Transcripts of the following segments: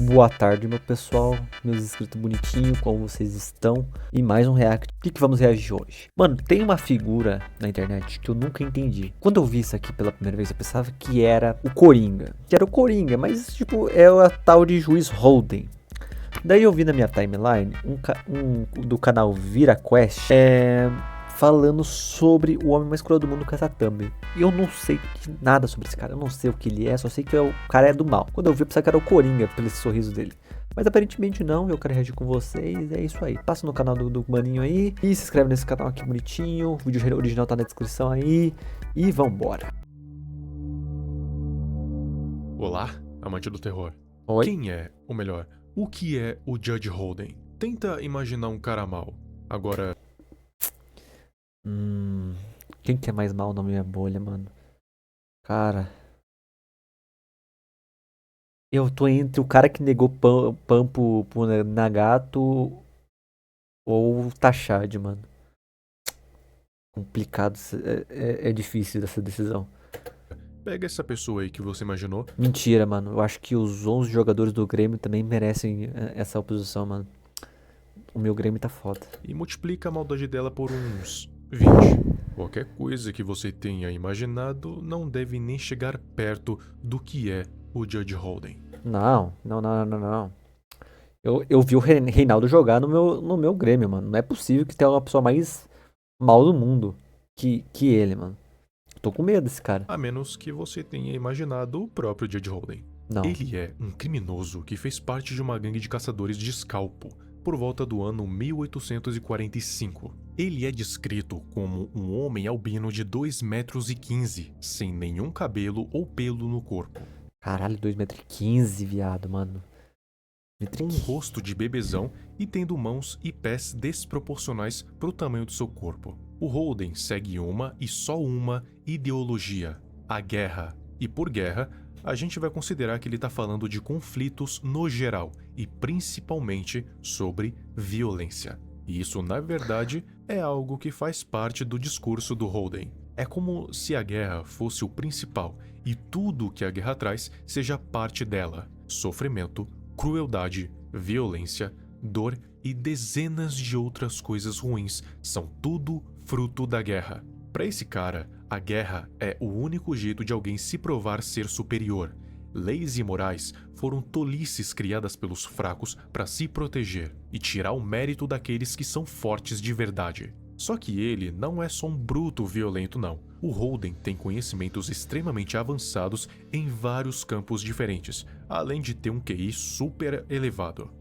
Boa tarde, meu pessoal, meus inscritos bonitinhos, como vocês estão? E mais um react. O que vamos reagir hoje? Mano, tem uma figura na internet que eu nunca entendi. Quando eu vi isso aqui pela primeira vez, eu pensava que era o Coringa. Que era o Coringa, mas tipo, é a tal de Juiz Holden. Daí eu vi na minha timeline do canal ViraQuest falando sobre o homem mais cruel do mundo com essa thumb. E eu não sei nada sobre esse cara, eu não sei o que ele é, só sei que o cara é do mal. Quando eu vi, eu pensava que era o Coringa, pelo esse sorriso dele. Mas aparentemente não, eu quero reagir com vocês, é isso aí. Passa no canal do maninho aí, e se inscreve nesse canal aqui bonitinho, o vídeo original tá na descrição aí, e vambora. Olá, amante do terror. Oi? Quem é, ou melhor, o que é o Judge Holden? Tenta imaginar um cara mau. Agora, Quem que é mais mal na minha bolha, mano? Cara... Eu tô entre o cara que negou pão pro Nagato ou o Tachad, mano. Complicado, é difícil essa decisão. pega essa pessoa aí que você imaginou Mentira, mano. Eu acho que os 11 jogadores do Grêmio também merecem essa oposição, mano. O meu Grêmio tá foda. e multiplica a maldade dela por uns 20. Qualquer coisa que você tenha imaginado não deve nem chegar perto do que é o Judge Holden. Não. Eu vi o Reinaldo jogar no meu Grêmio, mano. Não é possível que tenha uma pessoa mais mal do mundo que ele, mano. Tô com medo desse cara. A menos que você tenha imaginado o próprio Judge Holden. Não. Ele é um criminoso que fez parte de uma gangue de caçadores de escalpo por volta do ano 1845. Ele é descrito como um homem albino de 2,15 metros, sem nenhum cabelo ou pelo no corpo. Caralho, 2,15 m, viado, mano. Um rosto de bebezão e tendo mãos e pés desproporcionais para o tamanho do seu corpo. O Holden segue uma e só uma ideologia: a guerra. E por guerra, a gente vai considerar que ele está falando de conflitos no geral e principalmente sobre violência. E isso, na verdade, é algo que faz parte do discurso do Holden. É como se a guerra fosse o principal e tudo o que a guerra traz seja parte dela: sofrimento, crueldade, violência, dor e dezenas de outras coisas ruins são tudo fruto da guerra. Para esse cara, a guerra é o único jeito de alguém se provar ser superior. Leis e morais foram tolices criadas pelos fracos para se proteger e tirar o mérito daqueles que são fortes de verdade. Só que ele não é só um bruto violento, não. O Holden tem conhecimentos extremamente avançados em vários campos diferentes, além de ter um QI super elevado.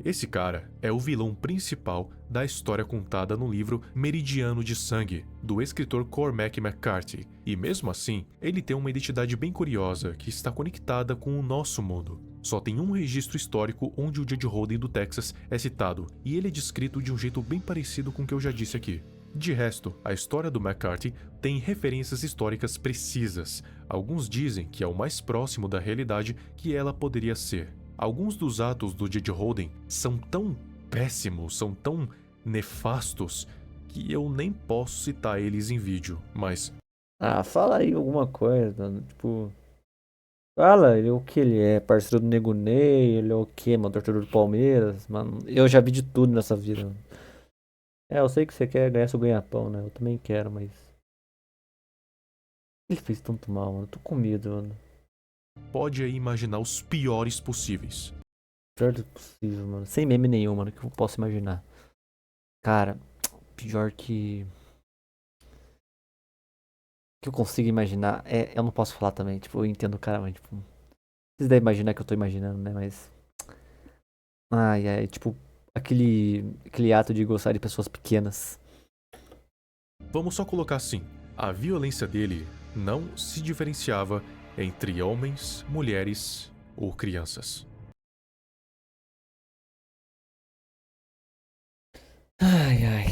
Esse cara é o vilão principal da história contada no livro Meridiano de Sangue, do escritor Cormac McCarthy, e mesmo assim, ele tem uma identidade bem curiosa que está conectada com o nosso mundo. Só tem um registro histórico onde o Judge Holden do Texas é citado, e ele é descrito de um jeito bem parecido com o que eu já disse aqui. De resto, a história do McCarthy tem referências históricas precisas. Alguns dizem que é o mais próximo da realidade que ela poderia ser. Alguns dos atos do Judge Holden são tão péssimos, são tão nefastos, que eu nem posso citar eles em vídeo, mas... Ah, fala aí alguma coisa, mano. Tipo... Fala ele, o que ele é, parceiro do Nego Ney, ele é o que, mano, torcedor do Palmeiras, mano. Eu já vi de tudo nessa vida, mano. Eu sei que você quer ganhar seu ganha-pão, né? Eu também quero, mas... Ele fez tanto mal, mano. Eu tô com medo, mano. Pode aí imaginar os piores possíveis. Pior do possível, mano. Sem meme nenhum, mano, que eu posso imaginar. Cara, pior que eu consigo imaginar, eu não posso falar também, tipo, eu entendo o cara, mas, tipo, vocês devem imaginar que eu tô imaginando, né, mas, ai, tipo, aquele ato de gostar de pessoas pequenas. Vamos só colocar assim, a violência dele não se diferenciava entre homens, mulheres ou crianças. Ai.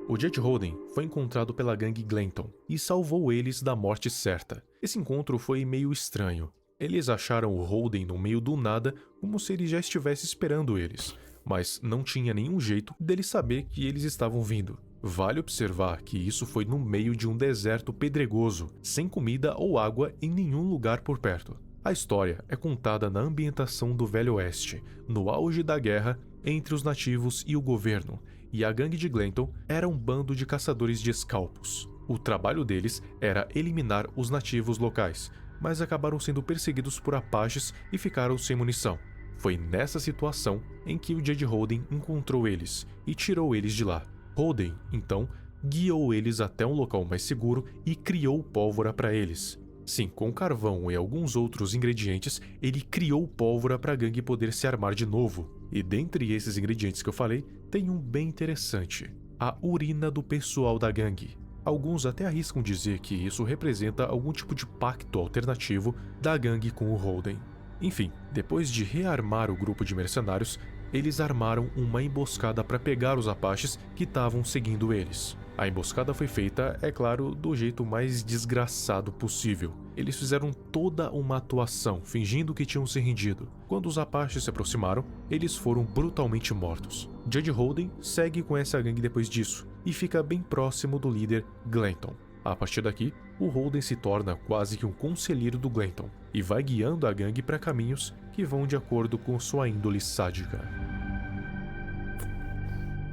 O Judge Holden foi encontrado pela gangue Glenton e salvou eles da morte certa. Esse encontro foi meio estranho. Eles acharam o Holden no meio do nada, como se ele já estivesse esperando eles, mas não tinha nenhum jeito dele saber que eles estavam vindo. Vale observar que isso foi no meio de um deserto pedregoso, sem comida ou água em nenhum lugar por perto. A história é contada na ambientação do Velho Oeste, no auge da guerra entre os nativos e o governo, e a gangue de Glenton era um bando de caçadores de escalpos. O trabalho deles era eliminar os nativos locais, mas acabaram sendo perseguidos por apaches e ficaram sem munição. Foi nessa situação em que o Judge Holden encontrou eles e tirou eles de lá. Holden, então, guiou eles até um local mais seguro e criou pólvora para eles. Sim, com carvão e alguns outros ingredientes, ele criou pólvora para a gangue poder se armar de novo. E dentre esses ingredientes que eu falei, tem um bem interessante: a urina do pessoal da gangue. Alguns até arriscam dizer que isso representa algum tipo de pacto alternativo da gangue com o Holden. Enfim, depois de rearmar o grupo de mercenários, eles armaram uma emboscada para pegar os apaches que estavam seguindo eles. A emboscada foi feita, é claro, do jeito mais desgraçado possível. Eles fizeram toda uma atuação, fingindo que tinham se rendido. Quando os apaches se aproximaram, eles foram brutalmente mortos. Judge Holden segue com essa gangue depois disso, e fica bem próximo do líder Glenton. A partir daqui, o Holden se torna quase que um conselheiro do Glenton, e vai guiando a gangue para caminhos que vão de acordo com sua índole sádica.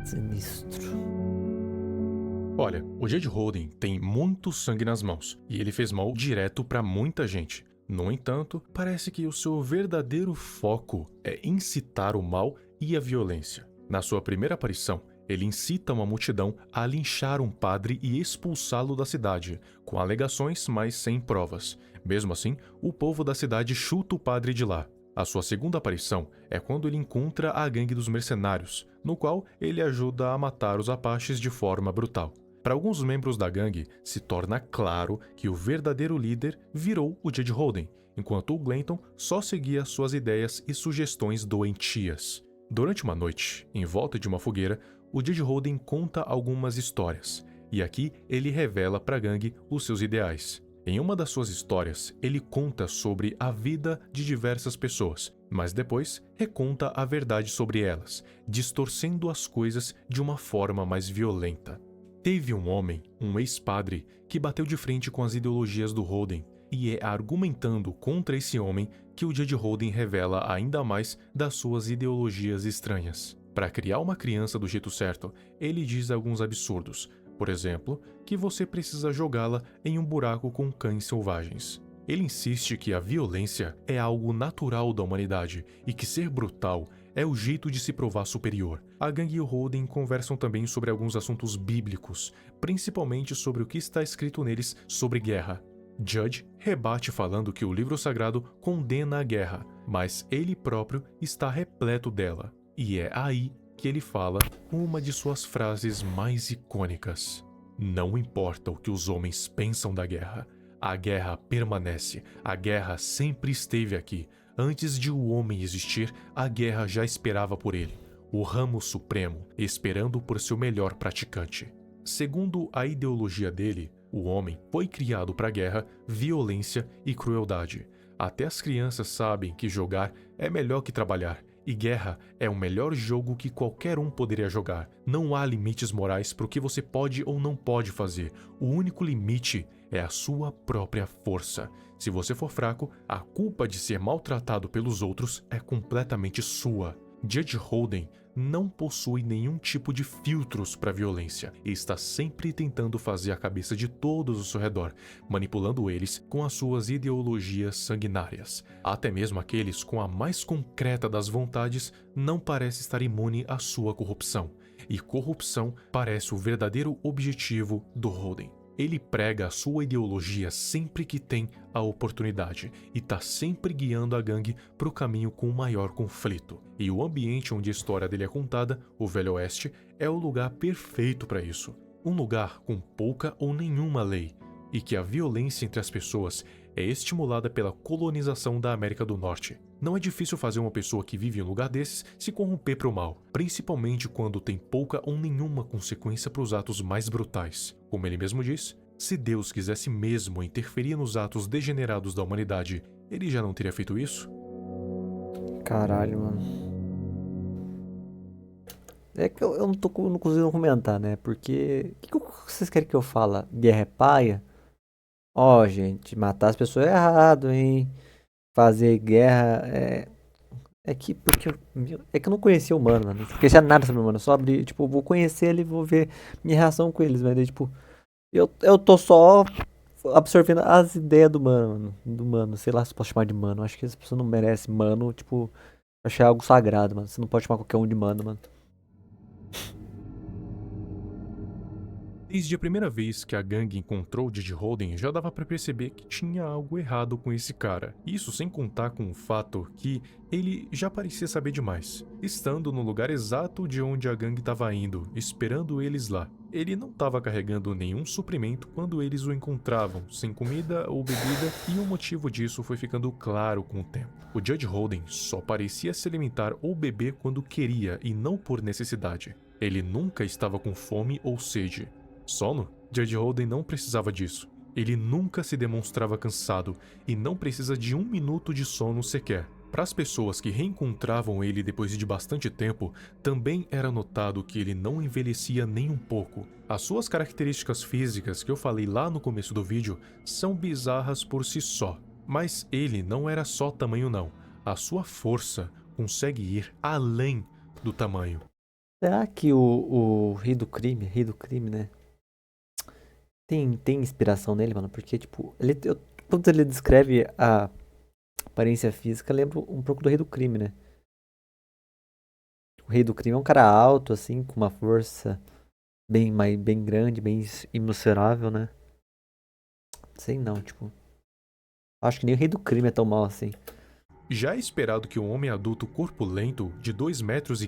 Sinistro. Olha, o Judge Holden tem muito sangue nas mãos, e ele fez mal direto para muita gente. No entanto, parece que o seu verdadeiro foco é incitar o mal e a violência. Na sua primeira aparição, ele incita uma multidão a linchar um padre e expulsá-lo da cidade, com alegações, mas sem provas. Mesmo assim, o povo da cidade chuta o padre de lá. A sua segunda aparição é quando ele encontra a gangue dos mercenários, no qual ele ajuda a matar os apaches de forma brutal. Para alguns membros da gangue, se torna claro que o verdadeiro líder virou o Judge Holden, enquanto o Glenton só seguia suas ideias e sugestões doentias. Durante uma noite, em volta de uma fogueira, o Judge Holden conta algumas histórias, e aqui ele revela para a gangue os seus ideais. Em uma das suas histórias, ele conta sobre a vida de diversas pessoas, mas depois reconta a verdade sobre elas, distorcendo as coisas de uma forma mais violenta. Teve um homem, um ex-padre, que bateu de frente com as ideologias do Holden, e é argumentando contra esse homem que o Judge Holden revela ainda mais das suas ideologias estranhas. Para criar uma criança do jeito certo, ele diz alguns absurdos. Por exemplo, que você precisa jogá-la em um buraco com cães selvagens. Ele insiste que a violência é algo natural da humanidade e que ser brutal é o jeito de se provar superior. A gangue e o Holden conversam também sobre alguns assuntos bíblicos, principalmente sobre o que está escrito neles sobre guerra. Judge rebate falando que o livro sagrado condena a guerra, mas ele próprio está repleto dela. E é aí que ele fala uma de suas frases mais icônicas: "Não importa o que os homens pensam da guerra, a guerra permanece, a guerra sempre esteve aqui. Antes de o homem existir, a guerra já esperava por ele, o ramo supremo, esperando por seu melhor praticante." Segundo a ideologia dele, o homem foi criado para guerra, violência e crueldade. Até as crianças sabem que jogar é melhor que trabalhar, e guerra é o melhor jogo que qualquer um poderia jogar. Não há limites morais para o que você pode ou não pode fazer. O único limite é a sua própria força. Se você for fraco, a culpa de ser maltratado pelos outros é completamente sua. Judge Holden não possui nenhum tipo de filtros para violência e está sempre tentando fazer a cabeça de todos ao seu redor, manipulando eles com as suas ideologias sanguinárias. Até mesmo aqueles com a mais concreta das vontades não parece estar imune à sua corrupção. E corrupção parece o verdadeiro objetivo do Holden. Ele prega a sua ideologia sempre que tem a oportunidade e está sempre guiando a gangue para o caminho com o maior conflito. E o ambiente onde a história dele é contada, o Velho Oeste, é o lugar perfeito para isso. Um lugar com pouca ou nenhuma lei, e que a violência entre as pessoas é estimulada pela colonização da América do Norte. Não é difícil fazer uma pessoa que vive em um lugar desses se corromper para o mal, principalmente quando tem pouca ou nenhuma consequência para os atos mais brutais. Como ele mesmo diz, se Deus quisesse mesmo interferir nos atos degenerados da humanidade, ele já não teria feito isso? Caralho, mano. É que eu não consigo comentar, né? Porque. O que vocês querem que eu fale? Guerra é paia? Ó, gente, matar as pessoas é errado, hein? Fazer guerra é. É que, porque é que eu não conhecia o humano, mano. Não conhecia nada sobre o humano. Só abri, tipo, vou conhecer ele e vou ver minha reação com eles, mas daí, tipo, eu tô só absorvendo as ideias do mano, mano. Do mano, sei lá se posso chamar de mano. Acho que essa pessoa não merece mano, tipo, achei algo sagrado, mano. Você não pode chamar qualquer um de mano, mano. Desde a primeira vez que a gangue encontrou Didi Holden, já dava pra perceber que tinha algo errado com esse cara. Isso sem contar com o fato que ele já parecia saber demais, estando no lugar exato de onde a gangue estava indo, esperando eles lá. Ele não estava carregando nenhum suprimento quando eles o encontravam, sem comida ou bebida, e o motivo disso foi ficando claro com o tempo. O Judge Holden só parecia se alimentar ou beber quando queria e não por necessidade. Ele nunca estava com fome ou sede. Sono? Judge Holden não precisava disso. Ele nunca se demonstrava cansado e não precisa de um minuto de sono sequer. Para as pessoas que reencontravam ele depois de bastante tempo, também era notado que ele não envelhecia nem um pouco. As suas características físicas que eu falei lá no começo do vídeo são bizarras por si só. Mas ele não era só tamanho não. A sua força consegue ir além do tamanho. Será que o rei do crime, né? Tem inspiração nele, mano? Porque, tipo, quando ele descreve a aparência física, lembra um pouco do rei do crime, né? O rei do crime é um cara alto, assim, com uma força bem grande, bem imensurável, né? Sei não, tipo. Acho que nem o rei do crime é tão mal assim. Já é esperado que um homem adulto corpulento, de 2,15 metros,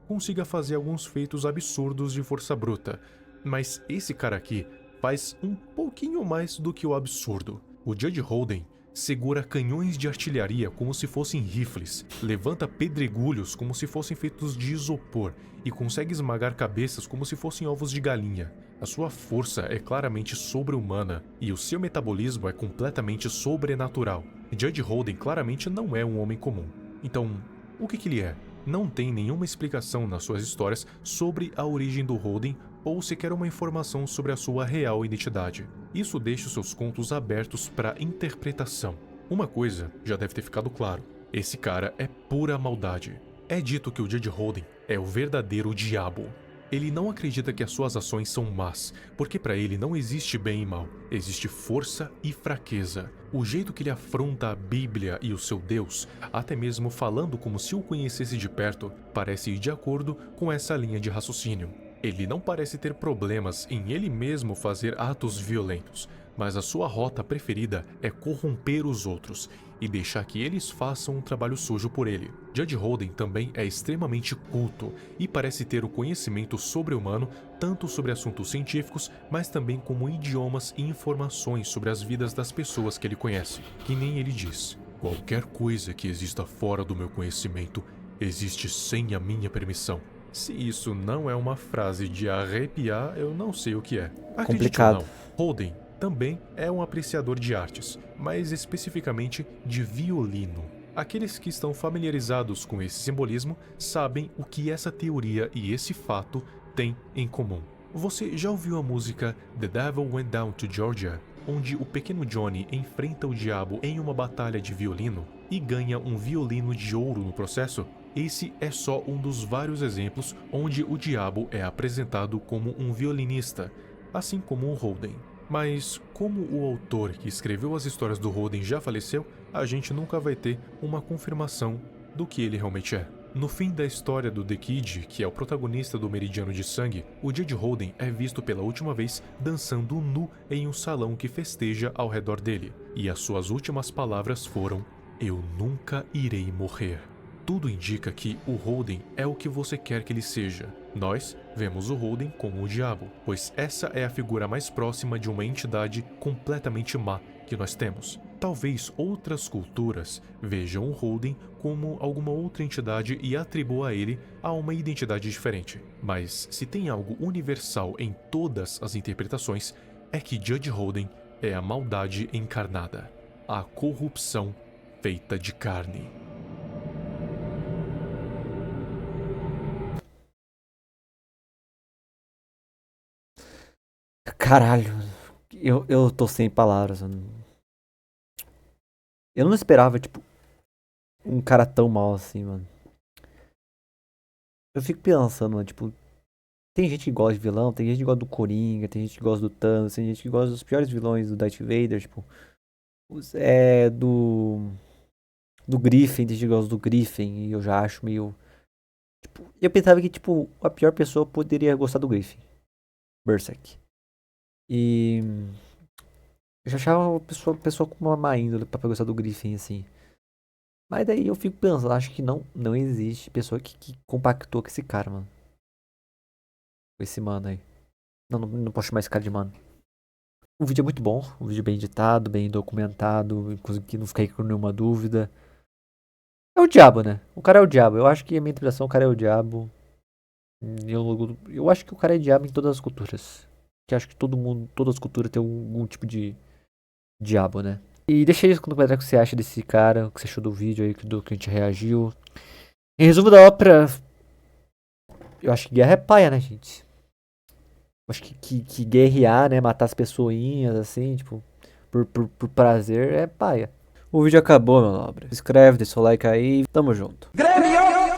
consiga fazer alguns feitos absurdos de força bruta. Mas esse cara aqui faz um pouquinho mais do que o absurdo. O Judge Holden segura canhões de artilharia como se fossem rifles, levanta pedregulhos como se fossem feitos de isopor e consegue esmagar cabeças como se fossem ovos de galinha. A sua força é claramente sobre-humana e o seu metabolismo é completamente sobrenatural. Judge Holden claramente não é um homem comum. Então, o que ele é? Não tem nenhuma explicação nas suas histórias sobre a origem do Holden ou sequer uma informação sobre a sua real identidade. Isso deixa os seus contos abertos para interpretação. Uma coisa já deve ter ficado claro: esse cara é pura maldade. É dito que o Judge Holden é o verdadeiro diabo. Ele não acredita que as suas ações são más, porque para ele não existe bem e mal, existe força e fraqueza. O jeito que ele afronta a Bíblia e o seu Deus, até mesmo falando como se o conhecesse de perto, parece ir de acordo com essa linha de raciocínio. Ele não parece ter problemas em ele mesmo fazer atos violentos, mas a sua rota preferida é corromper os outros e deixar que eles façam um trabalho sujo por ele. Judge Holden também é extremamente culto e parece ter o conhecimento sobre-humano tanto sobre assuntos científicos, mas também como idiomas e informações sobre as vidas das pessoas que ele conhece. Que nem ele diz: qualquer coisa que exista fora do meu conhecimento existe sem a minha permissão. Se isso não é uma frase de arrepiar, eu não sei o que é. Acredite ou Complicado. não, Holden também é um apreciador de artes, mas especificamente de violino. Aqueles que estão familiarizados com esse simbolismo sabem o que essa teoria e esse fato têm em comum. Você já ouviu a música The Devil Went Down to Georgia, onde o pequeno Johnny enfrenta o diabo em uma batalha de violino e ganha um violino de ouro no processo? Esse é só um dos vários exemplos onde o diabo é apresentado como um violinista, assim como o Holden. Mas, como o autor que escreveu as histórias do Holden já faleceu, a gente nunca vai ter uma confirmação do que ele realmente é. No fim da história do The Kid, que é o protagonista do Meridiano de Sangue, o Judge Holden é visto pela última vez dançando nu em um salão que festeja ao redor dele. E as suas últimas palavras foram: "Eu nunca irei morrer." Tudo indica que o Holden é o que você quer que ele seja. Nós vemos o Holden como o diabo, pois essa é a figura mais próxima de uma entidade completamente má que nós temos. Talvez outras culturas vejam o Holden como alguma outra entidade e atribuam a ele a uma identidade diferente. Mas se tem algo universal em todas as interpretações, é que Judge Holden é a maldade encarnada, a corrupção feita de carne. Caralho, eu tô sem palavras. Eu não esperava, tipo, um cara tão mal assim, mano. Eu fico pensando, mano, tipo, tem gente que gosta de vilão, tem gente que gosta do Coringa, tem gente que gosta do Thanos, tem gente que gosta dos piores vilões do Darth Vader, tipo, do Griffin, tem gente que gosta do Griffin, e eu já acho meio, tipo, eu pensava que, tipo, a pior pessoa poderia gostar do Griffin, Berserk. E eu já achava uma pessoa com uma má índole pra gostar do Griffin, assim. Mas daí eu fico pensando, acho que não existe pessoa que compactou com esse cara, mano. Com esse mano aí. Não posso chamar esse cara de mano. O vídeo é muito bom, o vídeo é bem editado, bem documentado, consegui não ficar com nenhuma dúvida. É o diabo, né? O cara é o diabo. Eu acho que a minha interpretação, o cara é o diabo. Eu acho que o cara é diabo em todas as culturas. Que acho que todo mundo, todas as culturas tem algum tipo de diabo, né? E deixa aí nos comentários o que você acha desse cara, o que você achou do vídeo aí, do que a gente reagiu. Em resumo da ópera, eu acho que guerra é paia, né, gente? Eu acho que guerrear, né, matar as pessoinhas, assim, tipo, por prazer é paia. O vídeo acabou, meu nobre. Se inscreve, deixa o like aí, tamo junto.